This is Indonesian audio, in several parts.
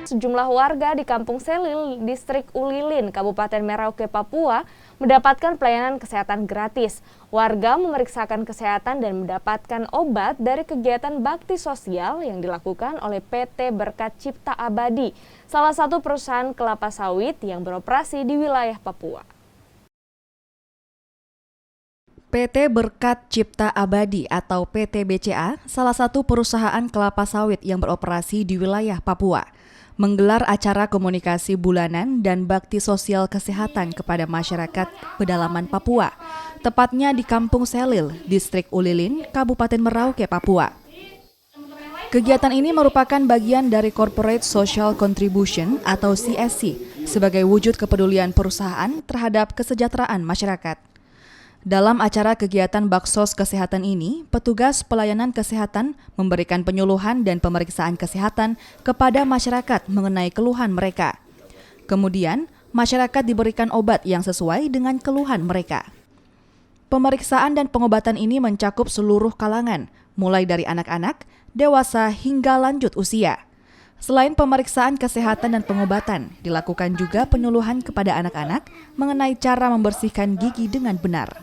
Sejumlah warga di Kampung Selil, Distrik Ulilin, Kabupaten Merauke, Papua, mendapatkan pelayanan kesehatan gratis. Warga memeriksakan kesehatan dan mendapatkan obat dari kegiatan bakti sosial yang dilakukan oleh PT Berkat Cipta Abadi, salah satu perusahaan kelapa sawit yang beroperasi di wilayah Papua. PT Berkat Cipta Abadi atau PT BCA, salah satu perusahaan kelapa sawit yang beroperasi di wilayah Papua, menggelar acara komunikasi bulanan dan bakti sosial kesehatan kepada masyarakat pedalaman Papua, tepatnya di Kampung Selil, Distrik Ulilin, Kabupaten Merauke, Papua. Kegiatan ini merupakan bagian dari Corporate Social Contribution atau CSC sebagai wujud kepedulian perusahaan terhadap kesejahteraan masyarakat. Dalam acara kegiatan baksos kesehatan ini, petugas pelayanan kesehatan memberikan penyuluhan dan pemeriksaan kesehatan kepada masyarakat mengenai keluhan mereka. Kemudian, masyarakat diberikan obat yang sesuai dengan keluhan mereka. Pemeriksaan dan pengobatan ini mencakup seluruh kalangan, mulai dari anak-anak, dewasa hingga lanjut usia. Selain pemeriksaan kesehatan dan pengobatan, dilakukan juga penyuluhan kepada anak-anak mengenai cara membersihkan gigi dengan benar.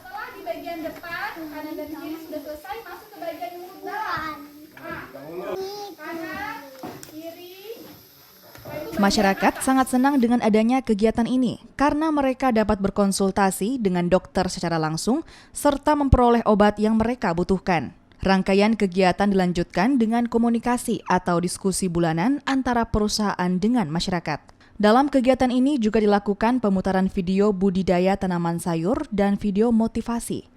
Masyarakat sangat senang dengan adanya kegiatan ini karena mereka dapat berkonsultasi dengan dokter secara langsung serta memperoleh obat yang mereka butuhkan. Rangkaian kegiatan dilanjutkan dengan komunikasi atau diskusi bulanan antara perusahaan dengan masyarakat. Dalam kegiatan ini juga dilakukan pemutaran video budidaya tanaman sayur dan video motivasi.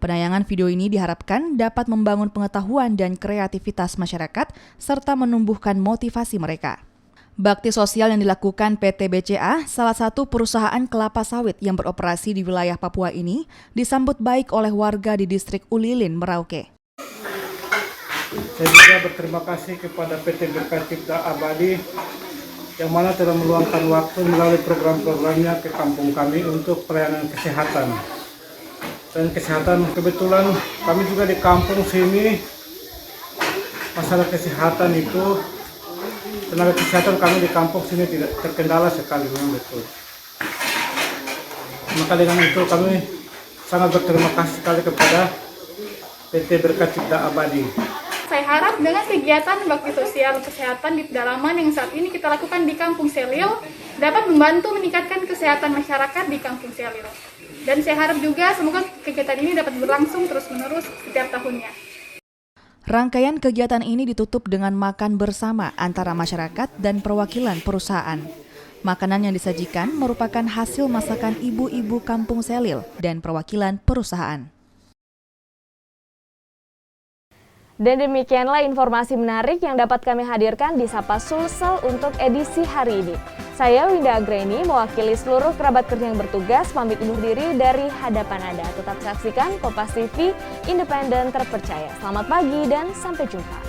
Penayangan video ini diharapkan dapat membangun pengetahuan dan kreativitas masyarakat serta menumbuhkan motivasi mereka. Bakti sosial yang dilakukan PT BCA, salah satu perusahaan kelapa sawit yang beroperasi di wilayah Papua ini, disambut baik oleh warga di Distrik Ulilin, Merauke. Saya juga berterima kasih kepada PT Berkat Cipta Abadi yang mana telah meluangkan waktu melalui program-programnya ke kampung kami untuk pelayanan kesehatan. Dan kesehatan, kebetulan kami juga di kampung sini, masalah kesehatan itu, tenaga kesehatan kami di kampung sini tidak terkendala sekali, memang betul. Maka dengan itu kami sangat berterima kasih sekali kepada PT Berkat Cipta Abadi. Saya harap dengan kegiatan bakti sosial kesehatan di pedalaman yang saat ini kita lakukan di Kampung Selil dapat membantu meningkatkan kesehatan masyarakat di Kampung Selil. Dan saya harap juga semoga kegiatan ini dapat berlangsung terus-menerus setiap tahunnya. Rangkaian kegiatan ini ditutup dengan makan bersama antara masyarakat dan perwakilan perusahaan. Makanan yang disajikan merupakan hasil masakan ibu-ibu Kampung Selil dan perwakilan perusahaan. Dan demikianlah informasi menarik yang dapat kami hadirkan di Sapa Sulsel untuk edisi hari ini. Saya Winda Agreni, mewakili seluruh kerabat kerja yang bertugas, pamit undur diri dari hadapan Anda. Tetap saksikan Kompas TV, independen terpercaya. Selamat pagi dan sampai jumpa.